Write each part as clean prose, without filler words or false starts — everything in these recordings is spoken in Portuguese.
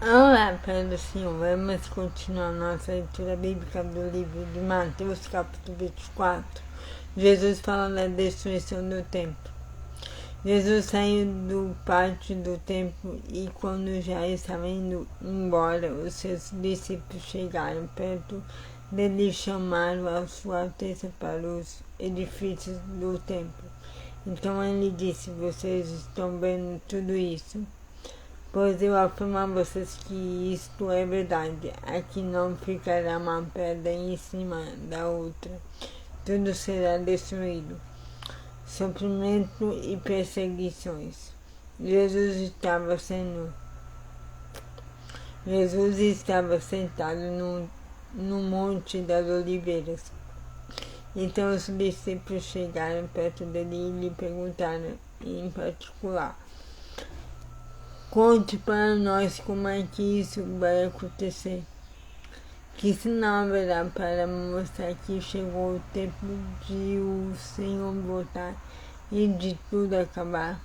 Olá, Pai do Senhor. Vamos continuar nossa leitura bíblica do livro de Mateus, capítulo 24. Jesus fala da destruição do templo. Jesus saiu do pátio do templo e, quando já estava indo embora, os seus discípulos chegaram perto dele e chamaram a sua atenção para os edifícios do templo. Então ele disse: vocês estão vendo tudo isso? Pois eu afirmo a vocês que isto é verdade. Aqui não ficará uma pedra em cima da outra. Tudo será destruído. Sofrimento e perseguições. Jesus estava sentado no Monte das Oliveiras. Então os discípulos chegaram perto dele e lhe perguntaram em particular: conte para nós como é que isso vai acontecer. Que sinal haverá para mostrar que chegou o tempo de o Senhor voltar e de tudo acabar?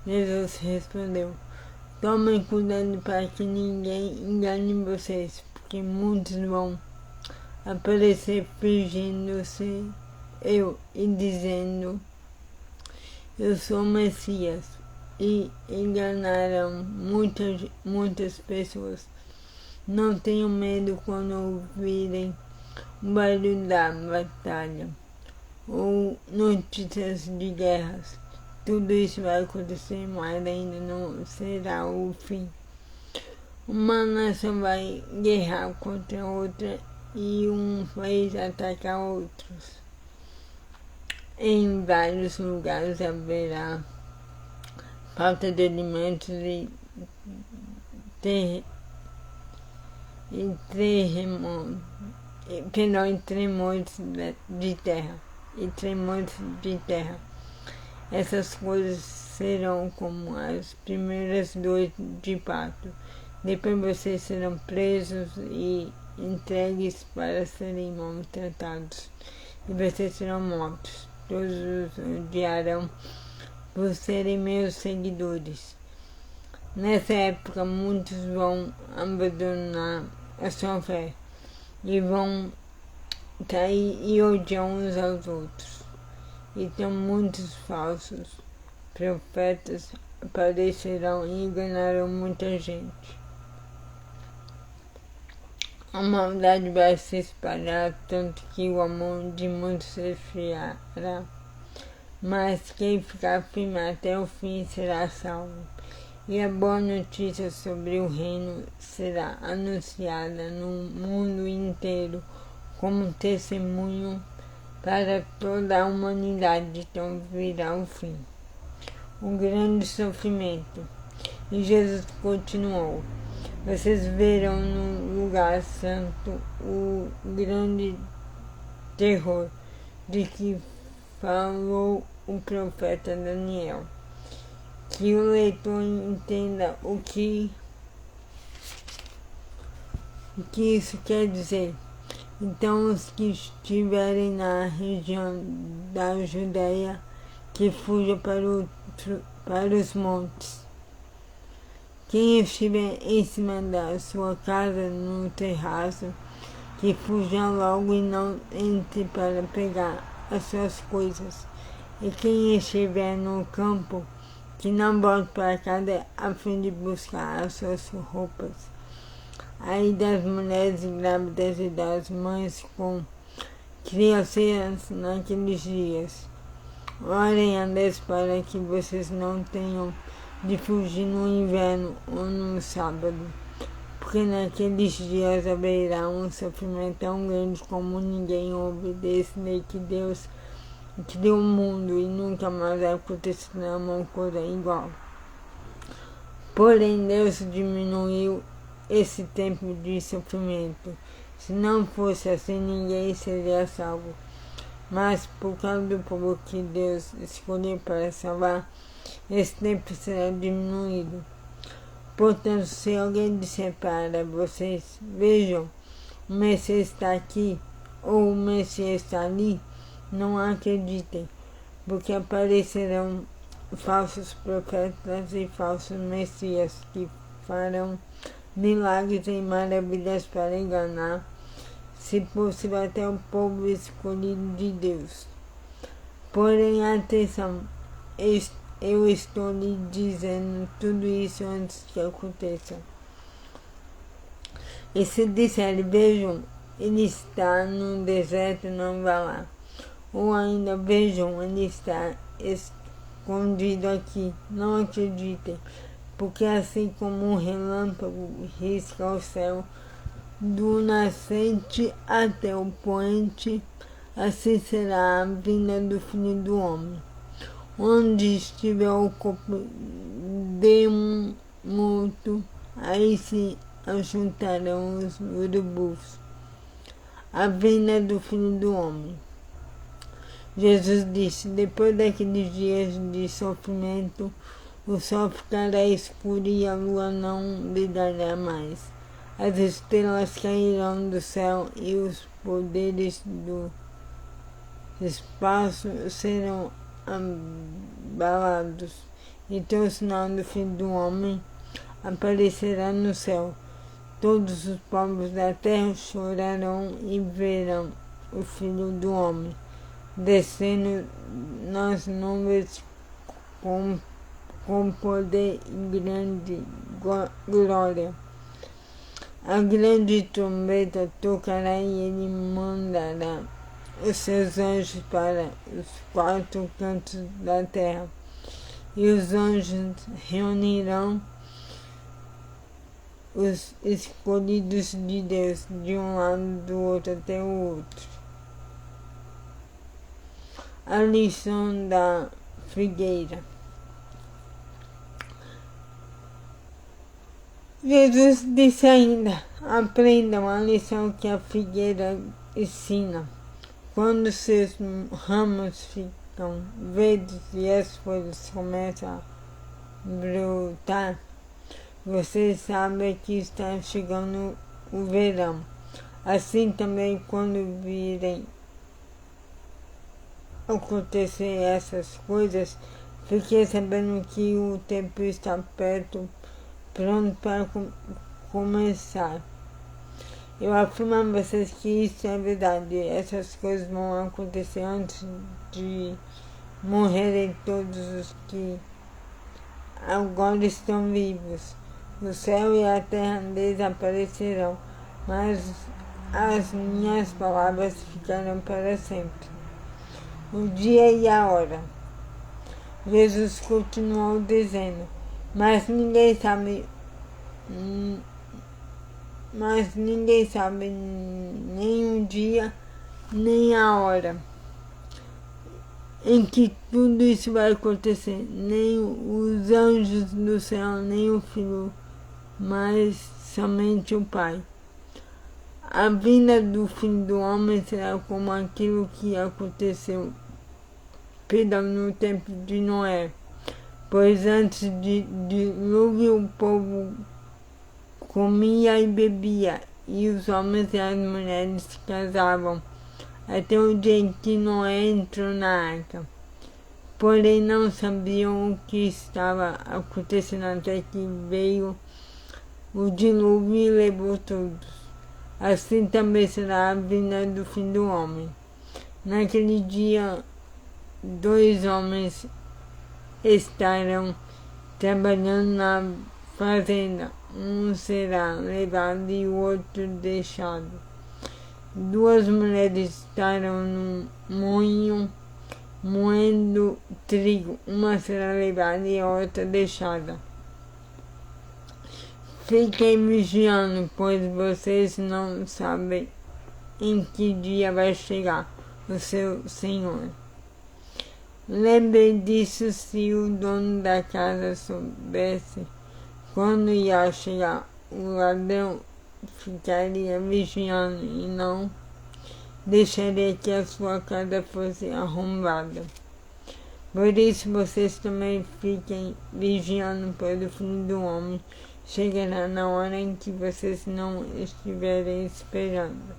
Jesus respondeu: tomem cuidado para que ninguém engane vocês, porque muitos vão aparecer fingindo-se eu e dizendo: eu sou o Messias, e enganarão muitas pessoas. Não tenham medo quando ouvirem o barulho da batalha ou notícias de guerras. Tudo isso vai acontecer, mas ainda não será o fim. Uma nação vai guerrear contra outra e um país atacar outros. Em vários lugares haverá falta de alimentos e tremores de terra. Essas coisas serão como as primeiras dores de parto. Depois vocês serão presos e entregues para serem maltratados, e vocês serão mortos. Todos os odiarão por serem meus seguidores. Nessa época, muitos vão abandonar a sua fé e vão cair e odiar uns aos outros. Então, muitos falsos profetas aparecerão e enganarão muita gente. A maldade vai se espalhar tanto que o amor de muitos se esfriará. Mas quem ficar firme até o fim será salvo. E a boa notícia sobre o reino será anunciada no mundo inteiro como testemunho para toda a humanidade. Então virá o fim, o grande sofrimento. E Jesus continuou: vocês verão no lugar santo o grande terror de que falou o profeta Daniel. Que o leitor entenda o que isso quer dizer. Então os que estiverem na região da Judéia, que fujam para os montes. Quem estiver em cima da sua casa, no terraço, que fuja logo e não entre para pegar as suas coisas. E quem estiver no campo, que não volte para casa a fim de buscar as suas roupas. Aí das mulheres grávidas e das mães com crianças naqueles dias. Orem a Deus para que vocês não tenham de fugir no inverno ou no sábado, porque naqueles dias haverá um sofrimento tão grande como ninguém houve desde que Deus criou o mundo, e nunca mais acontecerá uma coisa igual. Porém, Deus diminuiu esse tempo de sofrimento. Se não fosse assim, ninguém seria salvo. Mas por causa do povo que Deus escolheu para salvar, esse tempo será diminuído. Portanto, se alguém disser para vocês: vejam, o Messias está aqui, ou o Messias está ali, não acreditem, porque aparecerão falsos profetas e falsos messias que farão milagres e maravilhas para enganar, se possível, até o povo escolhido de Deus. Porém, atenção, eu estou lhe dizendo tudo isso antes que aconteça. E se disser, vejam, ele está no deserto, não vá lá. Ou ainda, vejam, ele está escondido aqui, não acreditem. Porque assim como um relâmpago risca o céu do nascente até o poente, assim será a vinda do Filho do Homem. Onde estiver o corpo de um morto, aí se ajuntarão os urubus. A vinda do Filho do Homem. Jesus disse, depois daqueles dias de sofrimento, o sol ficará escuro e a lua não brilhará mais. As estrelas cairão do céu e os poderes do espaço serão abalados. Então o sinal do Filho do Homem aparecerá no céu. Todos os povos da terra chorarão e verão o Filho do Homem descendo nas nuvens com poder e grande glória. A grande trombeta tocará e ele mandará os seus anjos para os quatro cantos da terra. E os anjos reunirão os escolhidos de Deus de um lado do outro até o outro. A lição da figueira. Jesus disse ainda, aprendam a lição que a figueira ensina. Quando seus ramos ficam verdes e as folhas começam a brotar, vocês sabem que está chegando o verão. Assim também, quando virem acontecer essas coisas, fiquem sabendo que o tempo está perto, pronto para começar. Eu afirmo a vocês que isso é verdade. Essas coisas vão acontecer antes de morrerem todos os que agora estão vivos. O céu e a terra desaparecerão, mas as minhas palavras ficarão para sempre. O dia e a hora. Jesus continuou dizendo, mas ninguém sabe nem o dia, nem a hora em que tudo isso vai acontecer, nem os anjos do céu, nem o Filho, mas somente o Pai. A vinda do Filho do Homem será como aquilo que aconteceu no tempo de Noé, pois antes de dilúvio o povo comia e bebia, e os homens e as mulheres se casavam, até o dia em que Noé entrou na arca. Porém não sabiam o que estava acontecendo até que veio o dilúvio e levou todos. Assim também será a vinda do Filho do Homem. Naquele dia, 2 homens estarão trabalhando na fazenda. Um será levado e o outro deixado. 2 mulheres estarão no moinho moendo trigo. Uma será levada e a outra deixada. Fiquem vigiando, pois vocês não sabem em que dia vai chegar o seu Senhor. Lembrem disso se o dono da casa soubesse quando ia chegar. O ladrão ficaria vigiando e não deixaria que a sua casa fosse arrombada. Por isso vocês também fiquem vigiando, pois o Filho do Homem chegará na hora em que vocês não estiverem esperando.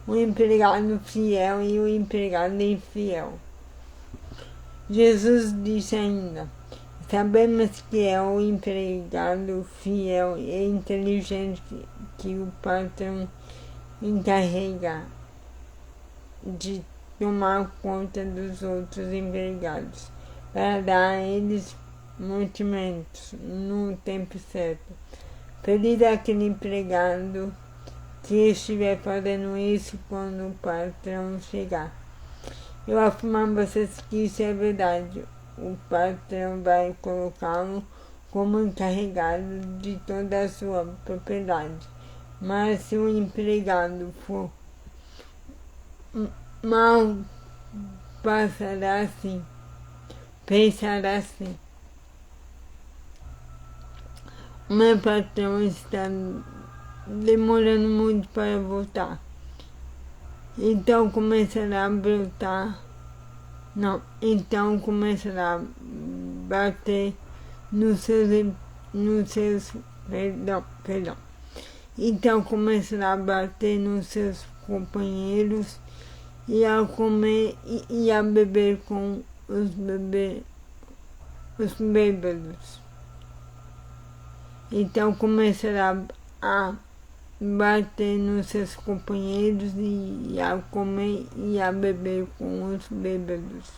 O empregado fiel e o empregado infiel. Jesus disse ainda, Sabemos que é o empregado fiel e inteligente que o patrão encarrega de tomar conta dos outros empregados, para dar a eles mantimentos no tempo certo. Feliz aquele empregado que estiver fazendo isso quando o patrão chegar. Eu afirmo a vocês que isso é verdade. O patrão vai colocá-lo como encarregado de toda a sua propriedade. Mas se o empregado for mal, pensará assim. O meu patrão está demorando muito para voltar. Então começará a brotar. Então começará a bater nos seus Então começará a bater nos seus companheiros e a comer e a beber com os bêbados. Então começará a bater nos seus companheiros e a comer e a beber com os bêbados.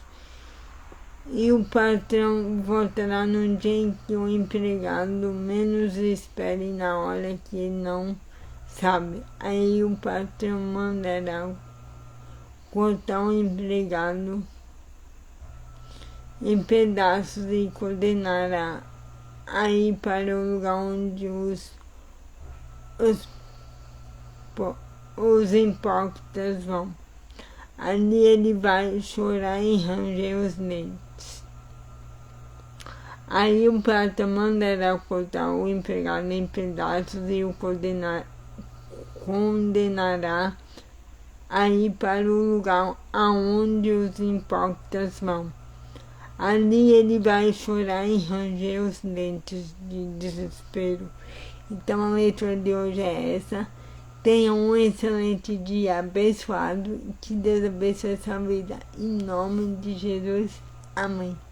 E o patrão voltará no dia em que o empregado menos espere, na hora que ele não sabe. Aí o patrão mandará cortar o empregado em pedaços e condenará a ir para o lugar onde os hipócritas vão. Ali ele vai chorar e ranger os dentes. Aí o patrão mandará cortar o empregado em pedaços e o condenará a ir para o lugar aonde os hipócritas vão. Ali ele vai chorar e ranger os dentes de desespero. Então a leitura de hoje é essa. Tenha um excelente dia abençoado. Que Deus abençoe a sua vida. Em nome de Jesus. Amém.